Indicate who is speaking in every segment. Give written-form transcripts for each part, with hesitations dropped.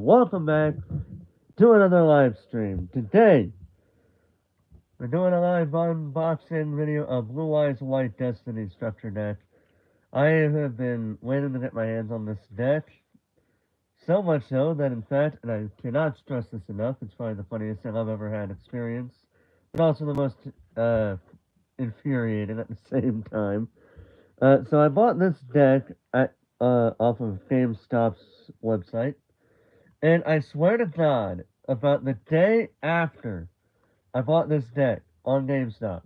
Speaker 1: welcome back to another live stream. Today, we're doing a live unboxing video of Blue Eyes White Destiny Structure Deck. I have been waiting to get my hands on this deck, so much so that in fact, and I cannot stress this enough, it's probably the funniest thing I've ever had experience, but also the most infuriating at the same time. So I bought this deck off of GameStop's website. And I swear to God, about the day after I bought this deck on GameStop,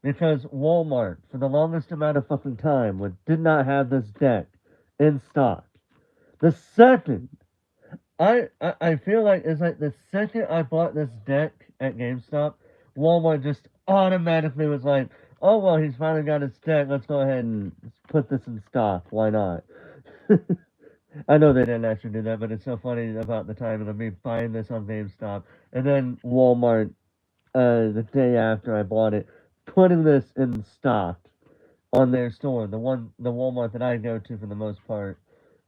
Speaker 1: because Walmart, for the longest amount of fucking time, did not have this deck in stock. The second, I feel like it's like the second I bought this deck at GameStop, Walmart just automatically was like, oh, well, he's finally got his deck, let's go ahead and put this in stock, why not? I know they didn't actually do that, but it's so funny about the timing of me buying this on GameStop and then Walmart, the day after I bought it, putting this in stock on their store. The Walmart that I go to for the most part,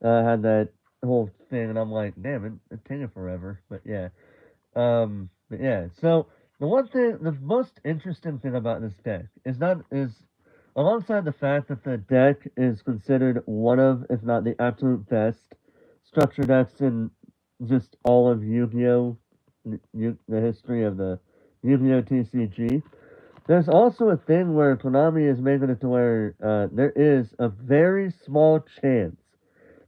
Speaker 1: had that whole thing, and I'm like, damn it, it's taking forever. But yeah, but yeah. So the most interesting thing about this deck is alongside the fact that the deck is considered one of, if not the absolute best structure decks in just all of Yu-Gi-Oh, the history of the Yu-Gi-Oh TCG. There's also a thing where Konami is making it to where there is a very small chance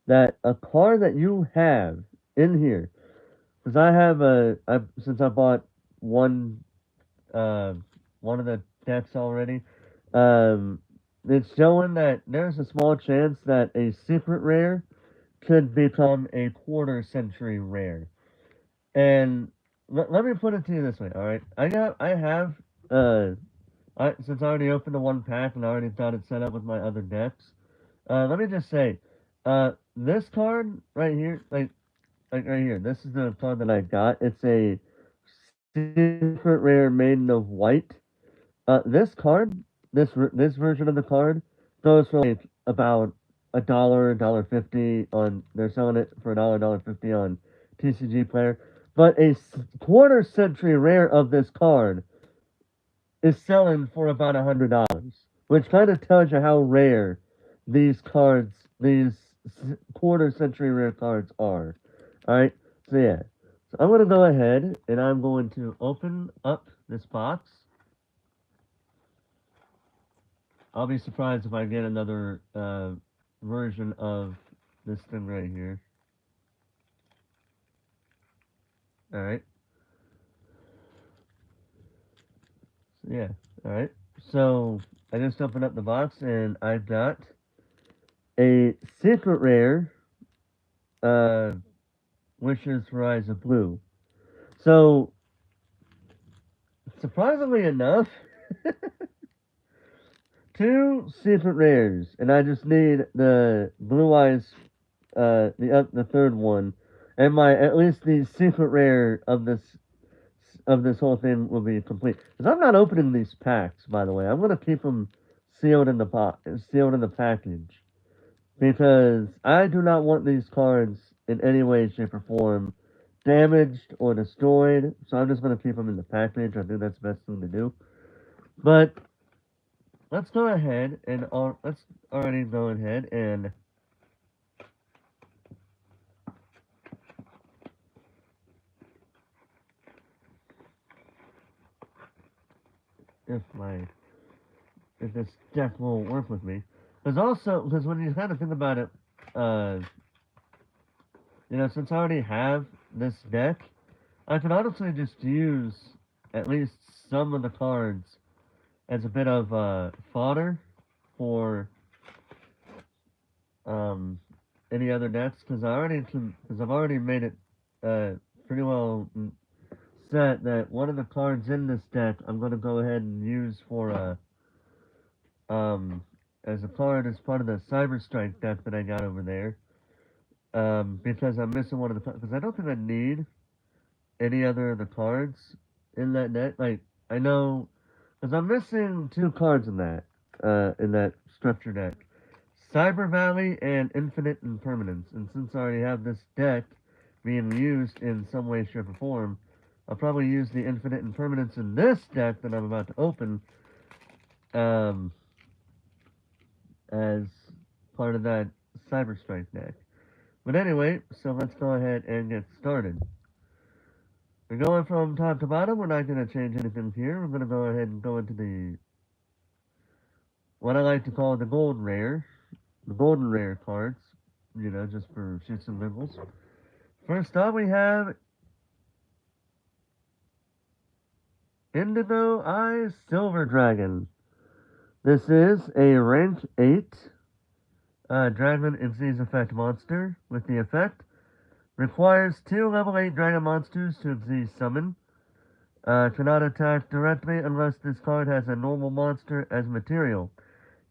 Speaker 1: that a card that you have in here, because since I bought one uh, one of the decks already, um, it's showing that there's a small chance that a secret rare could become a quarter century rare. And let me put it to you this way, all right? Uh, since I already opened the one pack and I already got it set up with my other decks. Let me just say, this card right here, like right here, this is the card that I got. It's a secret rare Maiden of White. This card, this version of the card, goes for like about $1, $1.50 on. They're selling it for $1, $1.50 on TCG Player. But a quarter century rare of this card is selling for about $100, which kind of tells you how rare these cards, these quarter century rare cards are. All right, so yeah, so I'm gonna go ahead and I'm going to open up this box. I'll be surprised if I get another version of this thing right here. All right. So yeah. All right. So I just opened up the box and I've got a secret rare, uh, Wishes for Eyes of Blue. So surprisingly enough, two secret rares, and I just need the Blue Eyes, the third one, and my at least the secret rare of this whole thing will be complete. Because I'm not opening these packs, by the way. I'm gonna keep them sealed in the sealed in the package, because I do not want these cards in any way, shape, or form damaged or destroyed. So I'm just gonna keep them in the package. I think that's the best thing to do. But let's go ahead and let's already go ahead and if my if this deck will work with me. Because when you kind of think about it, uh, since I already have this deck, I could honestly just use at least some of the cards as a bit of fodder for um, any other decks. Because I've already made it pretty well set that one of the cards in this deck I'm gonna go ahead and use for as a card as part of the Cyber Strike deck that I got over there. Because I'm missing one of the because I don't think I need any other of the cards in that deck. Like I know because I'm missing two cards in that structure deck. Cyber Valley and Infinite Impermanence. And since I already have this deck being used in some way, shape, or form, I'll probably use the Infinite Impermanence in this deck that I'm about to open um, as part of that Cyber Strike deck. But anyway, so let's go ahead and get started. We're going from top to bottom. We're not going to change anything here. We're going to go ahead and go into the what I like to call the golden rare cards. You know, just for shits and giggles. First up, we have Indigo Eyes Silver Dragon. This is a rank 8 Dragon Xyz effect monster with the effect. Requires 2 level 8 dragon monsters to Xyz summon. Cannot attack directly unless this card has a normal monster as material.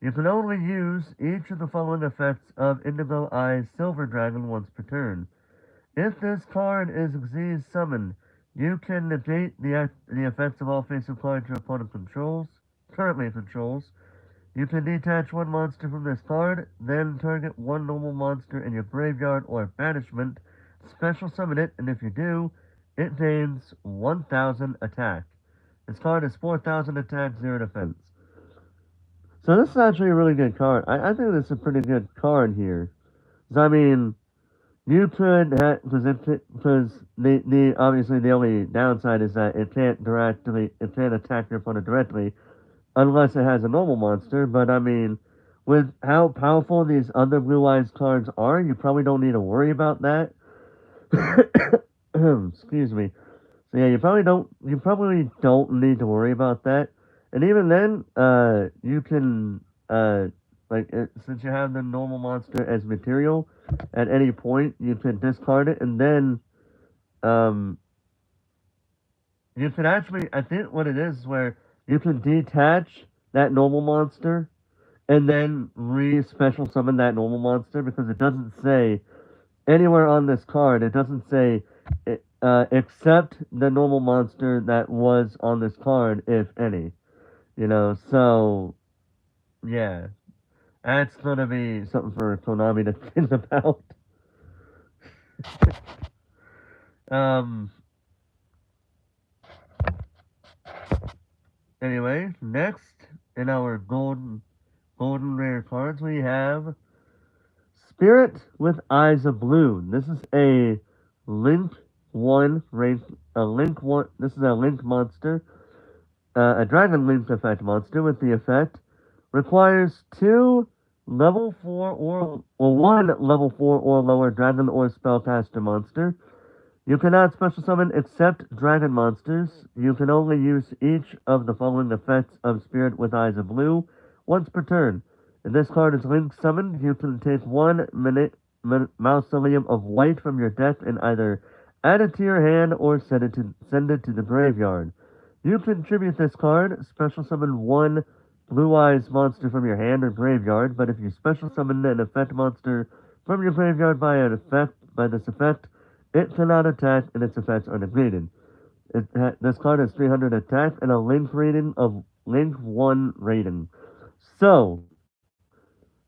Speaker 1: You can only use each of the following effects of Indigo Eyes Silver Dragon once per turn. If this card is Xyz summoned, you can negate the effects of all face-up cards your opponent currently controls. You can detach one monster from this card, then target one normal monster in your graveyard or banishment, special summon it, and if you do, it gains 1000 attack. This card is 4000 attack, 0 defense. So this is actually a really good card. I think this is a pretty good card here. I mean, you could have, because the obviously the only downside is that it can't attack your opponent directly unless it has a normal monster. But I mean, with how powerful these other Blue Eyes cards are, you probably don't need to worry about that. Excuse me. So yeah, you probably don't need to worry about that. And even then, you can, since you have the normal monster as material, at any point you can discard it, and then, um, you can actually, I think what it is where you can detach that normal monster, and then re-special summon that normal monster, because it doesn't say anywhere on this card, it doesn't say except the normal monster that was on this card, if any. You know, so yeah, that's gonna be something for Konami to think about. um. Anyway, next in our golden rare cards we have Spirit with Eyes of Blue. This is a Link One rank. A Link One. This is a Link monster. A Dragon Link effect monster with the effect requires 2 level 4 or 1 level 4 or lower dragon or spellcaster monster. You cannot special summon except dragon monsters. You can only use each of the following effects of Spirit with Eyes of Blue once per turn. If this card is link summoned, you can take 1 Mausoleum of White from your deck and either add it to your hand or send it to the graveyard. You contribute this card, special summon 1 Blue Eyes monster from your hand or graveyard, but if you special summon an effect monster from your graveyard by this effect, it cannot attack and its effects are negated. This card has 300 attack and a Link 1 rating. So,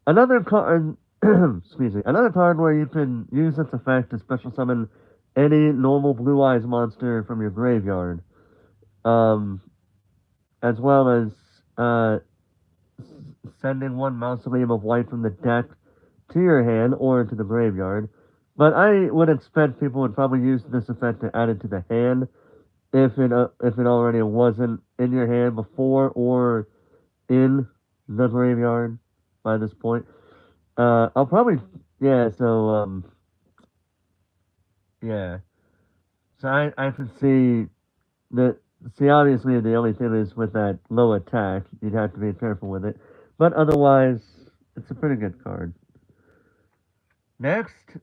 Speaker 1: another card, excuse me, another card where you can use its effect to special summon any normal Blue Eyes monster from your graveyard. Um, as well as sending 1 Mausoleum of White from the deck to your hand or into the graveyard. But I would expect people would probably use this effect to add it to the hand if it already wasn't in your hand before or in the graveyard by this point. I'll probably yeah. So yeah. So I can see that. See, obviously the only thing is with that low attack, you'd have to be careful with it. But otherwise, it's a pretty good card. Next,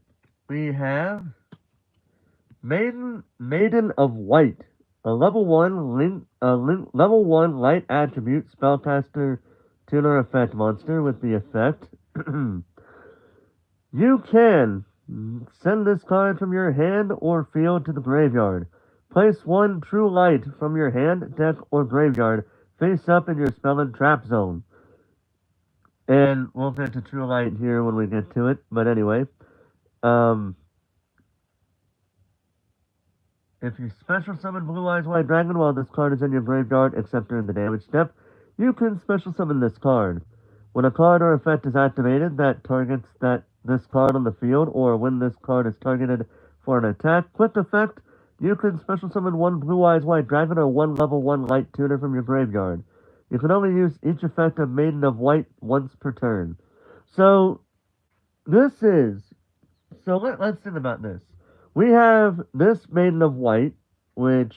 Speaker 1: we have Maiden of White, a level 1 light attribute spellcaster tuner effect monster with the effect. You can send this card from your hand or field to the graveyard. Place 1 true light from your hand, deck, or graveyard face up in your spell and trap zone. And we'll get to true light here when we get to it, but anyway. Um, If you special summon Blue Eyes White Dragon while this card is in your graveyard, except during the damage step, you can special summon this card. When a card or effect is activated that targets this card on the field, or when this card is targeted for an attack, quick effect, you can special summon one Blue Eyes White Dragon or one level 1 Light Tutor from your graveyard. You can only use each effect of Maiden of White once per turn. So, this is so let's think about this. We have this Maiden of White, which,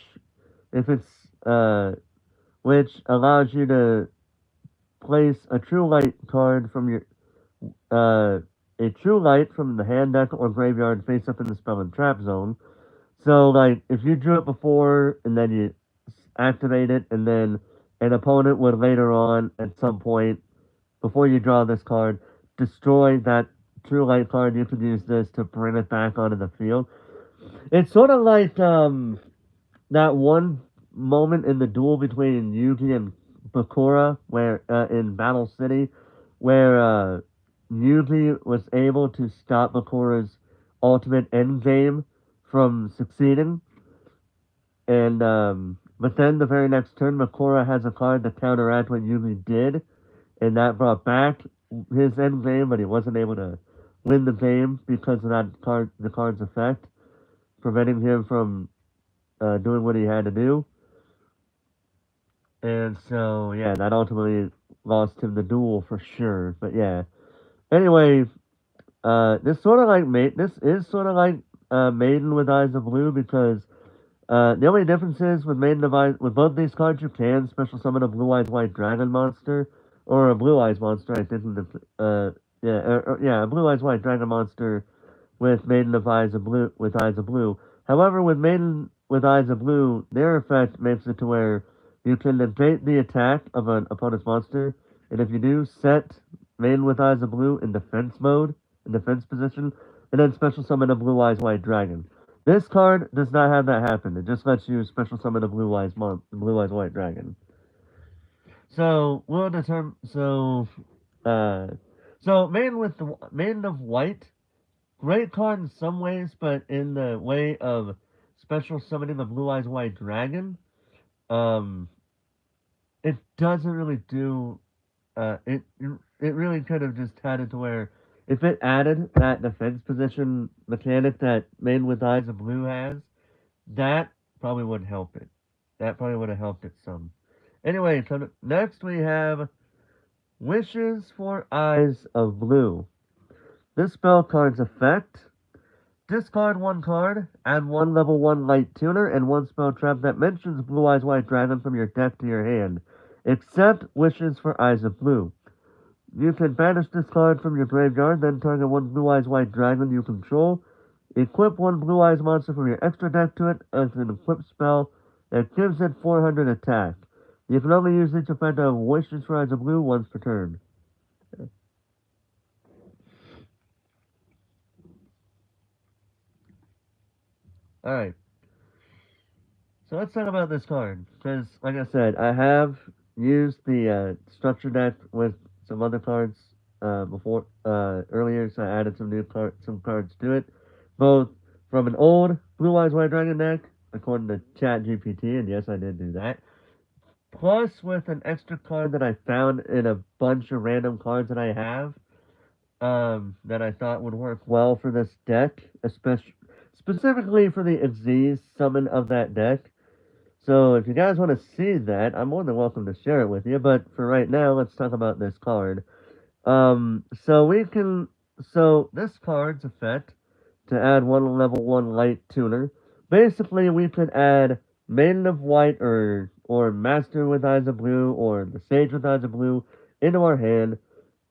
Speaker 1: if it's which allows you to place a True Light card from your a True Light from the hand deck or graveyard face up in the spell and trap zone. So like if you drew it before and then you activate it, and then an opponent would later on at some point before you draw this card destroy that True Light card, you can use this to bring it back onto the field. It's sort of like that one moment in the duel between Yugi and Bakura, where in Battle City, where Yugi was able to stop Bakura's ultimate endgame from succeeding, and but then the very next turn, Bakura has a card to counteract what Yugi did, and that brought back his endgame, but he wasn't able to win the game because of that card, the card's effect, preventing him from doing what he had to do. And so, yeah, that ultimately lost him the duel for sure. But yeah. Anyway, this is sort of like Maiden with Eyes of Blue, because the only difference is with Maiden of Eyes, with both these cards, you can special summon a Blue Eyes White Dragon monster or a Blue Eyes monster. I think a Blue Eyes White Dragon monster with Maiden of Eyes of Blue with Eyes of Blue. However, with Maiden with Eyes of Blue, their effect makes it to where you can negate the attack of an opponent's monster, and if you do, set Maiden with Eyes of Blue in defense mode, in defense position, and then special summon a Blue Eyes White Dragon. This card does not have that happen. It just lets you special summon a Blue Eyes White Dragon. So we'll determine. So Maiden of White, great card in some ways, but in the way of special summoning the Blue Eyes White Dragon, um, it doesn't really do. It really could have just had it to where if it added that defense position mechanic that Maiden with Eyes of Blue has, that probably would help it. That probably would have helped it some. Anyway, so next we have Wishes for Eyes of Blue. This spell card's effect: discard one card, add one level 1 light tuner, and one spell trap that mentions Blue Eyes White Dragon from your deck to your hand, except Wishes for Eyes of Blue. You can banish this card from your graveyard, then target one Blue Eyes White Dragon you control. Equip one Blue Eyes monster from your extra deck to it as an equipped spell that gives it 400 attack. You can only use each effect of Wishes for Eyes of Blue once per turn. Alright. So let's talk about this card. Because, like I said, I have used the structure deck with some other cards before earlier, so I added some cards to it, both from an old Blue Eyes White Dragon deck, according to ChatGPT, and yes, I did do that. Plus, with an extra card that I found in a bunch of random cards that I have, that I thought would work well for this deck, especially specifically for the Aziz summon of that deck. So if you guys want to see that, I'm more than welcome to share it with you. But for right now, let's talk about this card. So this card's effect to add one level 1 light tuner. Basically, we could add Maiden of White or Master with Eyes of Blue or the Sage with Eyes of Blue into our hand,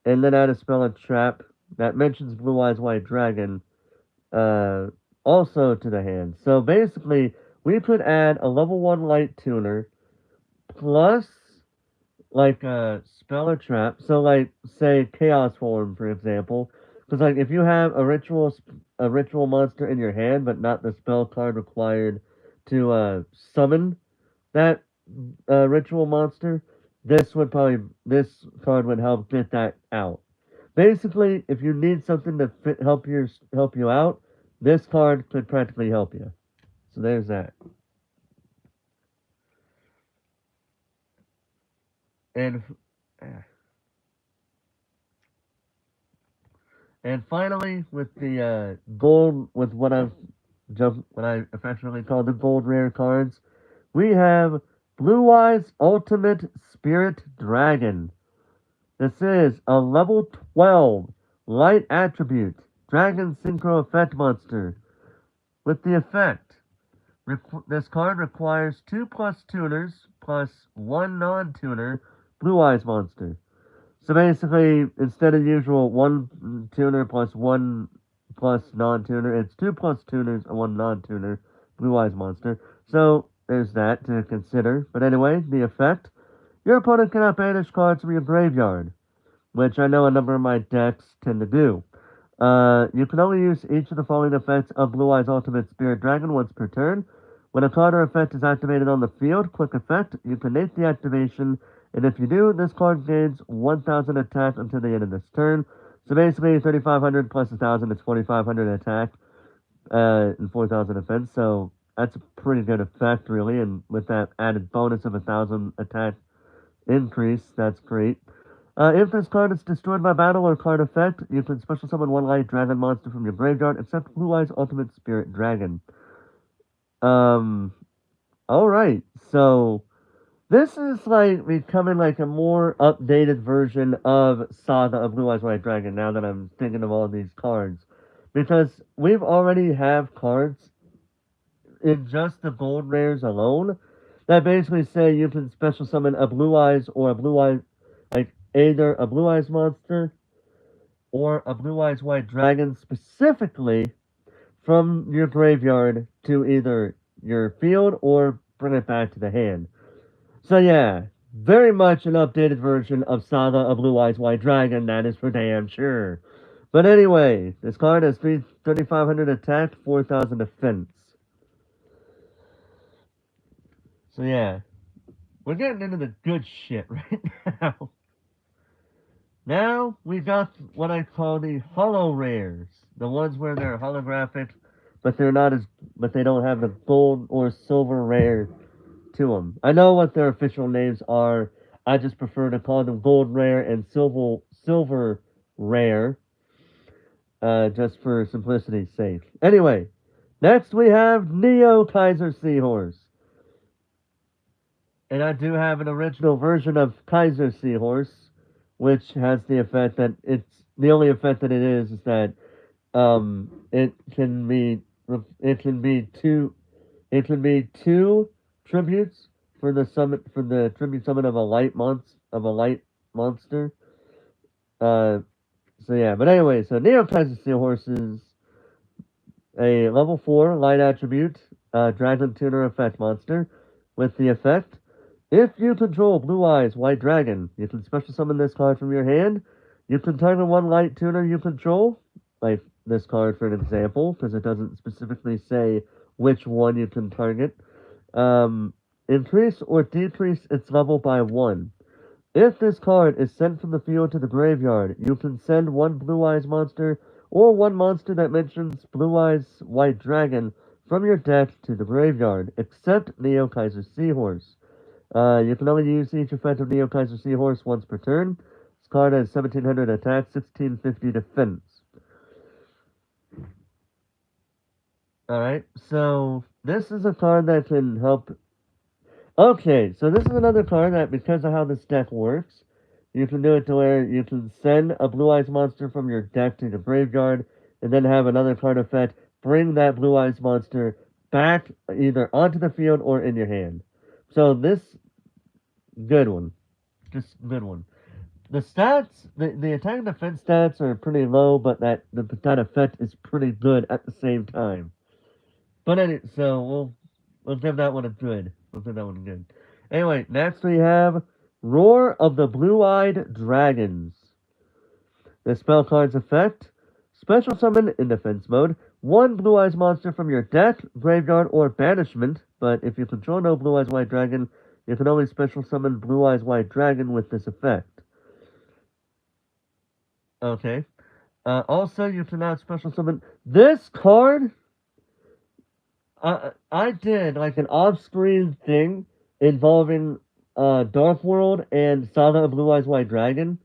Speaker 1: and then add a spell and trap that mentions Blue Eyes White Dragon uh, also to the hand. So basically, we could add a level 1 light tuner plus like a spell or trap. So like say Chaos Form, for example. Because like if you have a ritual monster in your hand, but not the spell card required to summon that ritual monster, this card would help get that out. Basically, if you need something to help you out, this card could practically help you. So there's that. And and finally, with the gold, with what I affectionately call the gold rare cards, we have Blue Eyes Ultimate Spirit Dragon. This is a level 12 light attribute dragon synchro effect monster. With the effect, this card requires 2+ tuners plus 1 non-tuner Blue Eyes monster. So basically, instead of usual 1 tuner plus 1 plus non-tuner, it's 2+ tuners and 1 non-tuner Blue Eyes monster. So there's that to consider. But anyway, the effect. Your opponent cannot banish cards from your graveyard, which I know a number of my decks tend to do. You can only use each of the following effects of Blue Eyes Ultimate Spirit Dragon once per turn. When a card or effect is activated on the field, click effect, you can name the activation, and if you do, this card gains 1000 attack until the end of this turn. So basically, 3500 plus 1000 is 4500 attack, and 4000 defense, so that's a pretty good effect, really, and with that added bonus of 1000 attack increase, that's great. If this card is destroyed by battle or card effect, you can special summon one light dragon monster from your graveyard, except Blue Eyes Ultimate Spirit Dragon. Alright, so this is like becoming like a more updated version of Saga of Blue Eyes White Dragon now that I'm thinking of all these cards. Because we've already have cards in just the gold rares alone that basically say you can special summon a Blue Eyes or a Blue Eyes, like either a Blue Eyes monster or a Blue Eyes White Dragon specifically from your graveyard to either your field or bring it back to the hand. So yeah, very much an updated version of Saga of Blue Eyes White Dragon, that is for damn sure. But anyway, this card has 3500 attack, 4000 defense. So yeah, we're getting into the good shit right now. Now we got what I call the holo rares, the ones where they're holographic, but but they don't have the gold or silver rare to them. I know what their official names are. I just prefer to call them gold rare and silver rare, just for simplicity's sake. Anyway, next we have Neo Kaiser Seahorse. And I do have an original version of Kaiser Seahorse, which has the effect that it's the only effect that it is that it can be it can be two tributes for the tribute summon of a light monster. Uh, so yeah, but anyway, so Neo Kaiser Seahorse is a level 4 light attribute, Dragon Tuner effect monster, with the effect. If you control Blue Eyes White Dragon, you can special summon this card from your hand. You can target one light tuner you control, like this card for an example, because it doesn't specifically say which one you can target. Increase or decrease its level by 1. If this card is sent from the field to the graveyard, you can send one Blue Eyes monster or one monster that mentions Blue Eyes White Dragon from your deck to the graveyard, except Neo Kaiser Seahorse. You can only use each effect of Neo Kaiser Seahorse once per turn. This card has 1700 attack, 1650 defense. Alright, so this is a card that can help. Okay, so this is another card that, because of how this deck works, you can do it to where you can send a Blue Eyes monster from your deck to the graveyard, and then have another card effect bring that Blue Eyes monster back either onto the field or in your hand. So this, good one. Just good one. The stats, the attack and defense stats are pretty low, but that effect is pretty good at the same time. But so we'll give that one a good. We'll give that one a good. Anyway, next we have Roar of the Blue-Eyed Dragons. The spell card's effect: special summon in defense mode one Blue Eyes monster from your deck, graveyard, or banishment. But if you control no Blue Eyes White Dragon, you can only special summon Blue Eyes White Dragon with this effect. Okay. Also, you can now special summon this card. I did like an off-screen thing involving Dark World and Saga of Blue Eyes White Dragon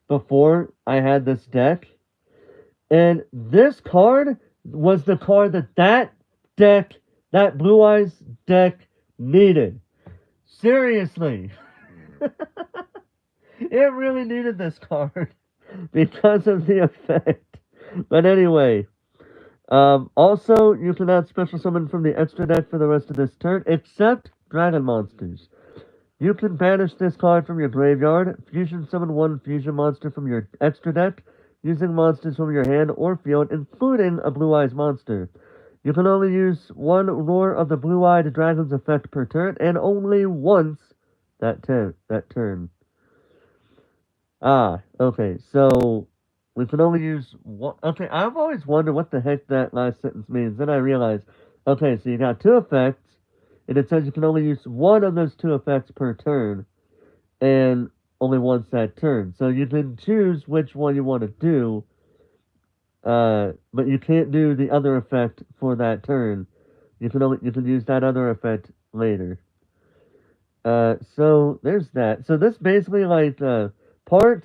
Speaker 1: before I had this deck, and this card was the card that deck, that Blue Eyes deck needed. Seriously, it really needed this card because of the effect. But anyway, also, you cannot special summon from the extra deck for the rest of this turn, except Dragon Monsters. You can banish this card from your graveyard, fusion summon one fusion monster from your extra deck, using monsters from your hand or field, including a Blue Eyes monster. You can only use one Roar of the Blue-Eyed Dragon's effect per turn, and only once that turn. Ah, okay, so we can only use one. Okay, I've always wondered what the heck that last sentence means. Then I realized, okay, so you got two effects, and it says you can only use one of those two effects per turn, and only once that turn. So you can choose which one you want to do, but you can't do the other effect for that turn. You can use that other effect later. So there's that. So this basically like part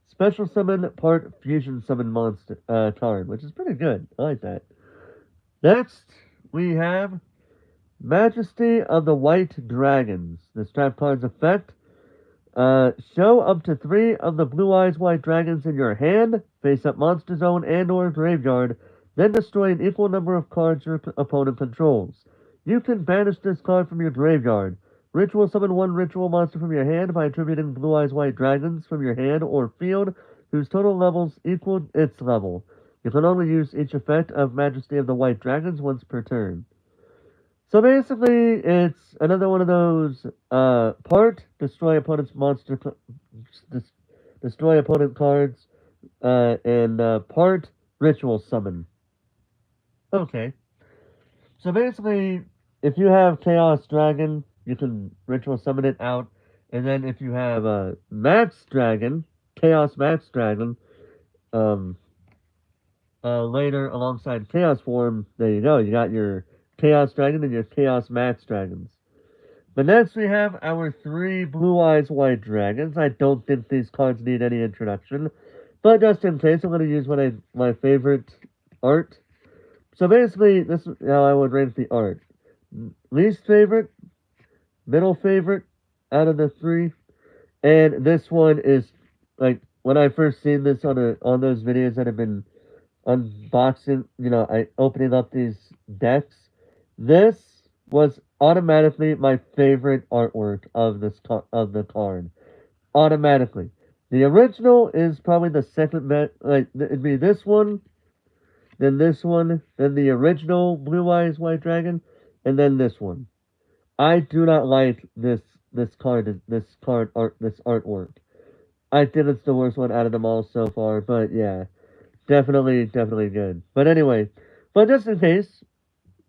Speaker 1: special summon, part fusion summon monster card, which is pretty good. I like that. Next, we have Majesty of the White Dragons. This trap card's effect. Show up to 3 of the Blue Eyes White Dragons in your hand, face up monster zone and or graveyard, then destroy an equal number of cards your opponent controls. You can banish this card from your graveyard. Ritual summon one ritual monster from your hand by attributing Blue Eyes White Dragons from your hand or field whose total levels equal its level. You can only use each effect of Majesty of the White Dragons once per turn. So basically, it's another one of those part destroy opponent's destroy opponent cards, and part ritual summon. Okay. So basically, if you have Chaos Dragon, you can ritual summon it out, and then if you have Max Dragon, Chaos Max Dragon, um, later alongside Chaos Form, there you go. You got your Chaos Dragon and your Chaos Max Dragons. But next we have our 3 Blue Eyes White Dragons. I don't think these cards need any introduction, but just in case, I'm going to use my favorite art. So basically, this is how I would rank the art. Least favorite, middle favorite out of the 3, and this one is, like, when I first seen this on those videos that have been unboxing, opening up these decks, this was automatically my favorite artwork of the card. Automatically. The original is probably the second best. Like, it'd be this one, then the original Blue Eyes White Dragon, and then this one. I do not like this artwork. I think it's the worst one out of them all so far, but yeah. Definitely good. But anyway, but just in case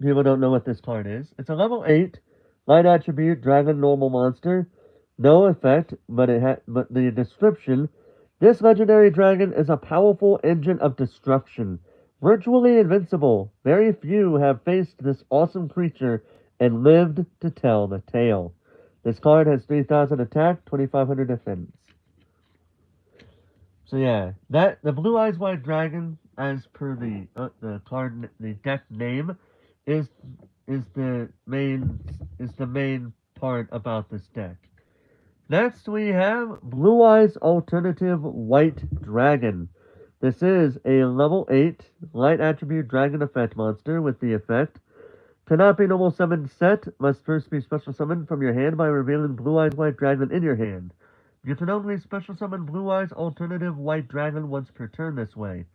Speaker 1: people don't know what this card is, it's a level 8 light attribute dragon normal monster. No effect, but the description. This legendary dragon is a powerful engine of destruction, virtually invincible. Very few have faced this awesome creature and lived to tell the tale. This card has 3,000 attack, 2,500 defense. So yeah, the Blue Eyes White Dragon, as per the deck name, is the main part about this deck. Next, we have Blue Eyes Alternative White Dragon. This is a level 8 light attribute dragon effect monster with the effect. Cannot be normal summoned set, must first be special summoned from your hand by revealing Blue Eyes White Dragon in your hand. You can only special summon Blue Eyes Alternative White Dragon once per turn this way.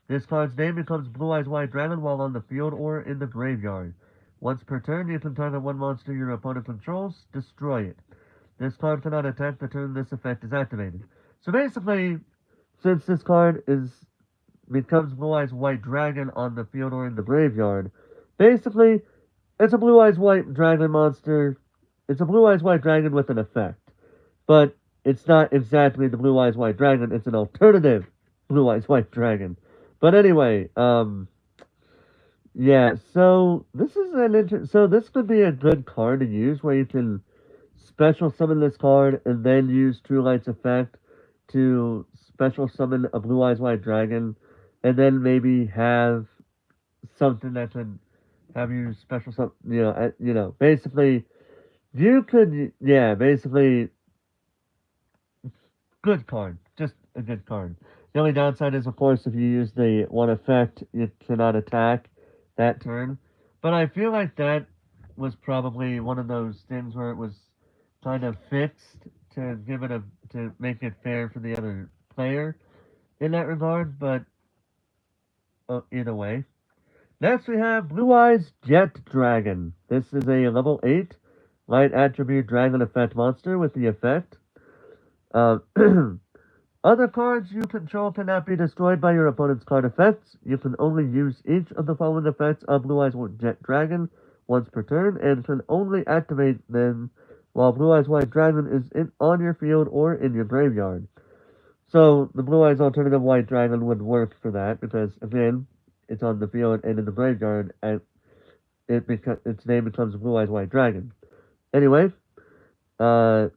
Speaker 1: This card's name becomes Blue Eyes White Dragon while on the field or in the graveyard. Once per turn, you can target one monster your opponent controls, destroy it. This card cannot attack the turn this effect is activated. So basically, since this card becomes Blue Eyes White Dragon on the field or in the graveyard, basically, it's a Blue Eyes White Dragon monster. It's a Blue Eyes White Dragon with an effect. But it's not exactly the Blue Eyes White Dragon. It's an alternative Blue Eyes White Dragon. But anyway, Yeah, so this is so this could be a good card to use where you can special summon this card and then use True Light's effect to special summon a Blue Eyes White Dragon, and then maybe have something that could have you special summon. Basically, you could, yeah, basically, good card, just a good card. The only downside is, of course, if you use the one effect, you cannot attack that turn. But I feel like that was probably one of those things where it was kind of fixed to give it a to make it fair for the other player in that regard. But either way, next we have Blue Eyes Jet Dragon. This is a level 8 light attribute dragon effect monster with the effect. Uh, Other cards you control cannot be destroyed by your opponent's card effects. You can only use each of the following effects of Blue Eyes Jet Dragon once per turn, and can only activate them while Blue Eyes White Dragon is on your field or in your graveyard. So the Blue Eyes Alternative White Dragon would work for that because again, it's on the field and in the graveyard, and its name becomes Blue Eyes White Dragon. Anyway, uh,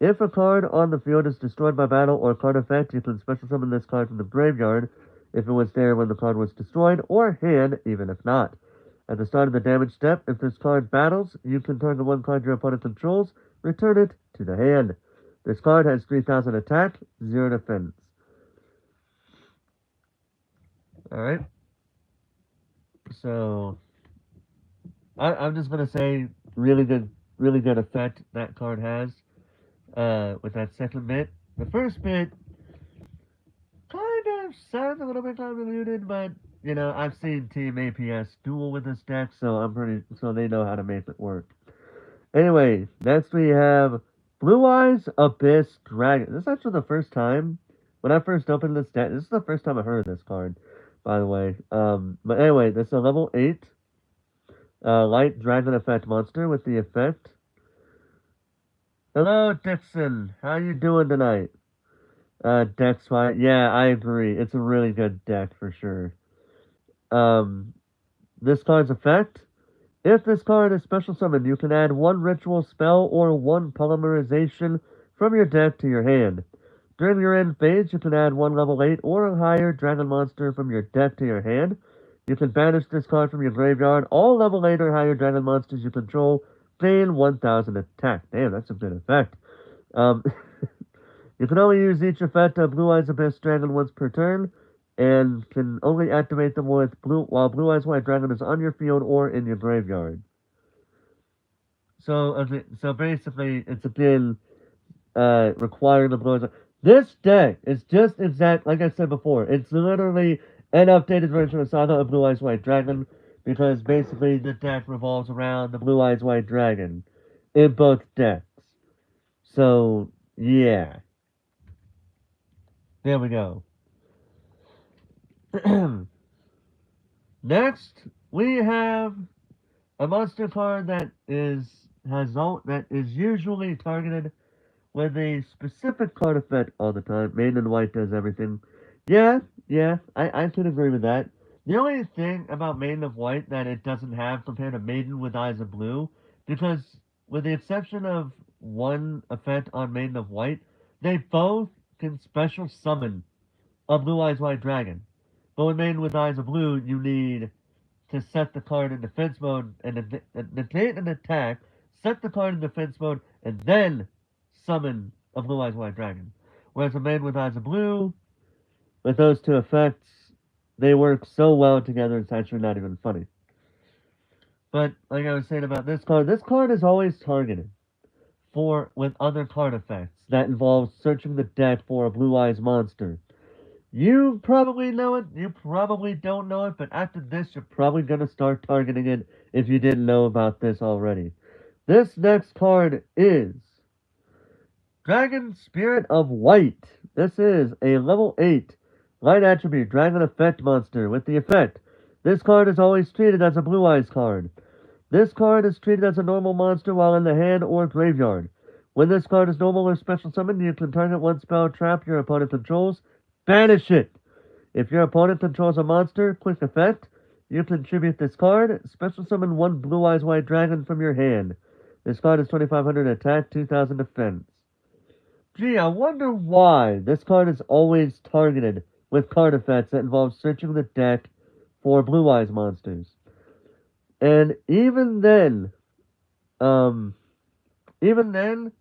Speaker 1: if a card on the field is destroyed by battle or card effect, you can special summon this card from the graveyard if it was there when the card was destroyed, or hand even if not. At the start of the damage step, if this card battles, you can target one card your opponent controls, return it to the hand. This card has 3,000 attack, 0 defense. Alright. So, I'm just going to say really good effect that card has. With that second bit. The first bit kind of sounds a little bit convoluted, but I've seen Team APS duel with this deck, so they know how to make it work. Anyway, next we have Blue Eyes Abyss Dragon. This is actually the first time when I first opened this deck. This is the first time I heard of this card, by the way. But anyway, this is a level 8 light dragon effect monster with the effect. Hello, Dixon. How you doing tonight? Deck's fine. Yeah, I agree. It's a really good deck for sure. Um, this card's effect. If this card is special summoned, you can add one ritual spell or one polymerization from your deck to your hand. During your end phase, you can add one level 8 or higher dragon monster from your deck to your hand. You can banish this card from your graveyard. All level 8 or higher dragon monsters you control gain 1,000 attack. Damn, that's a good effect. Um, You can only use each effect of Blue Eyes Abyss Dragon once per turn, and can only activate them while Blue Eyes White Dragon is on your field or in your graveyard. So basically, it's again requiring the Blue Eyes. This deck is just exact, like I said before. It's literally an updated version of Saga of Blue Eyes White Dragon, because basically the deck revolves around the Blue Eyes White Dragon in both decks. So yeah. There we go. Next, we have a monster card that is usually targeted with a specific card effect all the time. Maiden in White does everything. Yeah, I could agree with that. The only thing about Maiden of White that it doesn't have compared to Maiden with Eyes of Blue, because with the exception of one effect on Maiden of White, they both can special summon a Blue Eyes White Dragon. But with Maiden with Eyes of Blue, you need to set the card in defense mode and negate an attack, set the card in defense mode, and then summon a Blue Eyes White Dragon. Whereas a Maiden with Eyes of Blue, with those two effects, they work so well together, it's actually not even funny. But like I was saying about this card is always targeted with other card effects that involve searching the deck for a Blue Eyes monster. You probably know it, you probably don't know it, but after this, you're probably going to start targeting it if you didn't know about this already. This next card is Dragon Spirit of White. This is a level 8 light attribute dragon effect monster with the effect. This card is always treated as a Blue Eyes card. This card is treated as a normal monster while in the hand or graveyard. When this card is normal or special summoned, you can target one spell trap your opponent controls. Banish it. If your opponent controls a monster, quick effect. you can tribute this card. Special summon one Blue Eyes White Dragon from your hand. This card is 2500 attack, 2000 defense. Gee, I wonder why this card is always targeted with card effects that involve searching the deck for Blue Eyes monsters. And um, even then,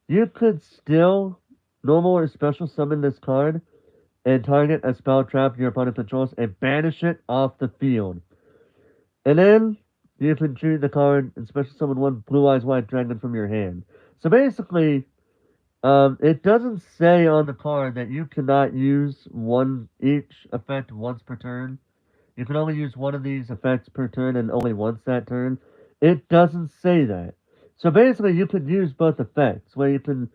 Speaker 1: you could still normal or special summon this card and target a spell trap your opponent controls and banish it off the field. And then you can choose the card and special summon one Blue Eyes White Dragon from your hand. So basically, it doesn't say on the card that you cannot use each effect once per turn. You can only use one of these effects per turn and only once that turn. It doesn't say that. So basically, you could use both effects, where you can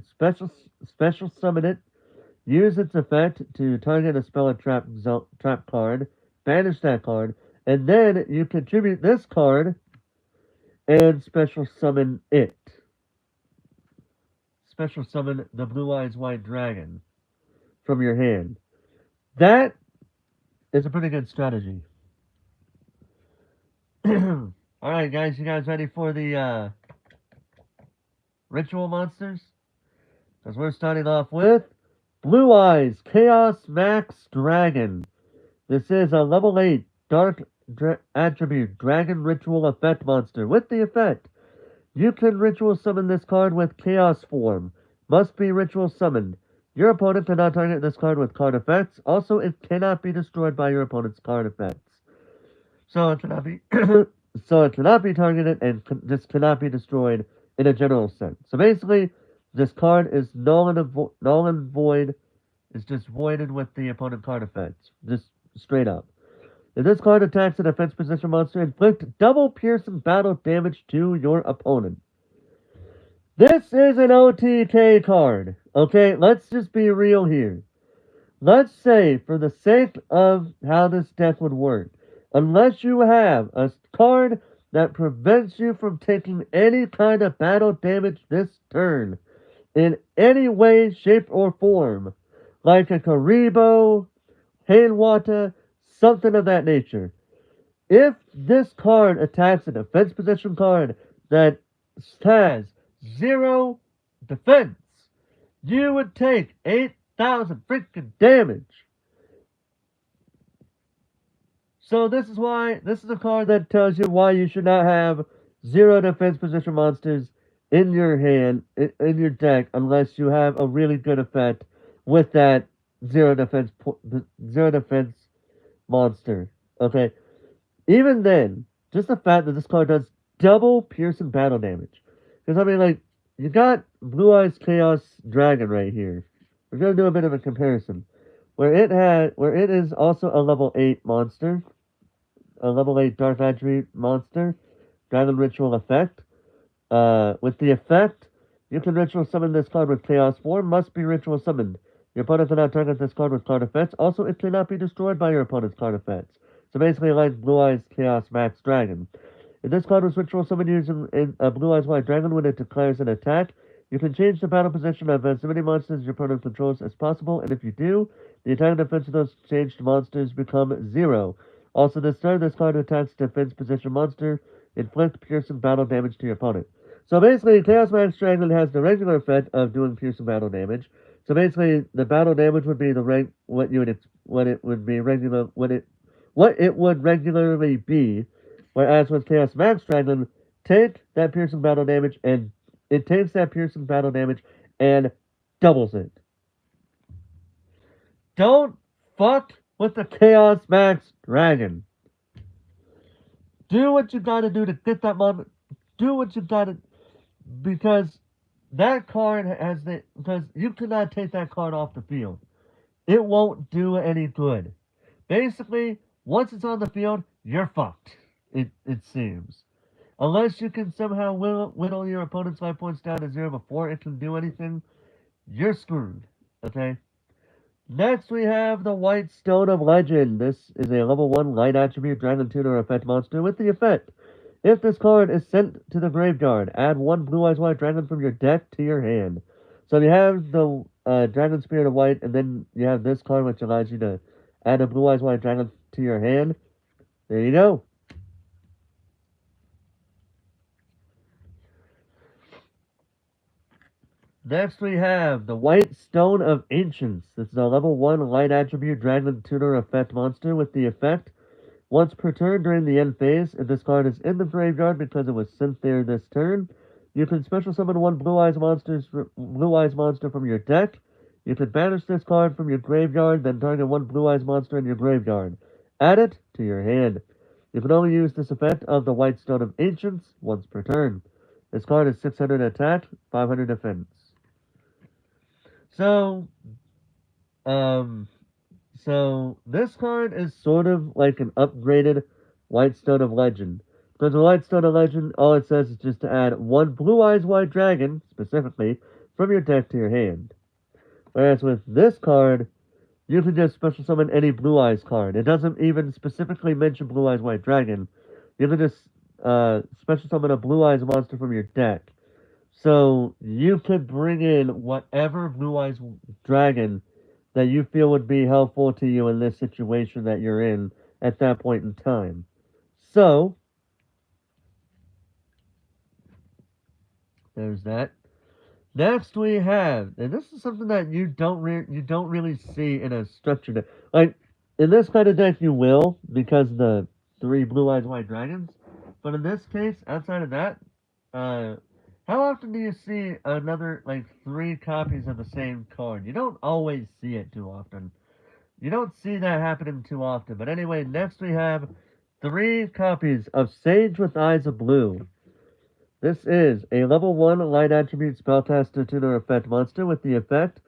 Speaker 1: special summon it, use its effect to target a spell or trap card, banish that card, and then you contribute this card and special summon it. Special summon the Blue Eyes White Dragon from your hand. That is a pretty good strategy. Alright, guys, you guys ready for the ritual monsters? Because we're starting off with Blue Eyes Chaos Max Dragon. This is a level 8 Dark Attribute Dragon Ritual Effect monster. With the effect, you can ritual summon this card with Chaos form. Must be ritual summoned. Your opponent cannot target this card with card effects. Also, it cannot be destroyed by your opponent's card effects. So it cannot be so it cannot be targeted and just cannot be destroyed in a general sense. So basically, this card is null and void. It's just voided with the opponent card effects. Just straight up. If this card attacks a defense position monster, inflict double piercing battle damage to your opponent. This is an OTK card. Okay, let's just be real here. Let's say, for the sake of how this deck would work, unless you have a card that prevents you from taking any kind of battle damage this turn, in any way, shape, or form, like a Karibo, Hainwata, something of that nature. If this card attacks a defense position card that has 0 defense, you would take 8,000 freaking damage. So this is a card that tells you why you should not have 0 defense position monsters in your hand, in your deck, unless you have a really good effect with that 0 defense monster. Okay? Even then, just the fact that this card does double piercing battle damage. Because, I mean, like, you got Blue Eyes Chaos Dragon right here. We're going to do a bit of a comparison. Where it is also a level 8 monster. A level 8 Dark Attribute monster. Dragon Ritual effect. With the effect, you can ritual summon this card with Chaos form. Must be ritual summoned. Your opponent cannot target this card with card effects. Also, it cannot be destroyed by your opponent's card effects. So basically, like Blue Eyes Chaos Max Dragon. If this card was ritual summoned using a Blue Eyes White Dragon when it declares an attack, you can change the battle position of as many monsters your opponent controls as possible, and if you do, the attack and defense of those changed monsters become 0. Also, this turn, this card attacks defense position monster, inflict piercing battle damage to your opponent. So basically, Chaos Max Dragon has the regular effect of doing piercing battle damage. So basically, the battle damage would be what it would regularly be. Whereas with Chaos Max Dragon, take that piercing battle damage and it takes that piercing battle damage and doubles it. Don't fuck with the Chaos Max Dragon. Do what you gotta do to get that moment. Do what you gotta, because that card because you cannot take that card off the field. It won't do any good. Basically, once it's on the field, you're fucked. It seems. Unless you can somehow whittle your opponent's life points down to 0 before it can do anything, you're screwed. Okay? Next, we have the White Stone of Legend. This is a level 1 light attribute dragon tuner effect monster with the effect. If this card is sent to the graveyard, add 1 Blue Eyes White Dragon from your deck to your hand. So you have the Dragon Spirit of White, and then you have this card which allows you to add a Blue Eyes White Dragon to your hand. There you go. Next we have the White Stone of Ancients. This is a level 1 light attribute dragon tutor effect monster with the effect. Once per turn during the end phase, if this card is in the graveyard because it was sent there this turn, you can special summon one Blue Eyes monster from your deck. You can banish this card from your graveyard, then target one Blue Eyes monster in your graveyard. Add it to your hand. You can only use this effect of the White Stone of Ancients once per turn. This card is 600 attack, 500 defense. So, um, so this card is sort of like an upgraded White Stone of Legend. Because the White Stone of Legend, all it says is just to add one Blue Eyes White Dragon, specifically, from your deck to your hand. Whereas with this card, you can just special summon any Blue Eyes card. It doesn't even specifically mention Blue Eyes White Dragon. You can just special summon a Blue Eyes monster from your deck. So you could bring in whatever Blue Eyes Dragon that you feel would be helpful to you in this situation that you're in at that point in time. So there's that. Next we have, and this is something that you don't really see in a structured deck. Like in this kind of deck, you will because the 3 Blue Eyes White Dragons. But in this case, outside of that, how often do you see another, like, 3 copies of the same card? You don't always see it too often. You don't see that happening too often. But anyway, next we have 3 copies of Sage with Eyes of Blue. This is a level 1 light attribute spellcaster tuner effect monster with the effect.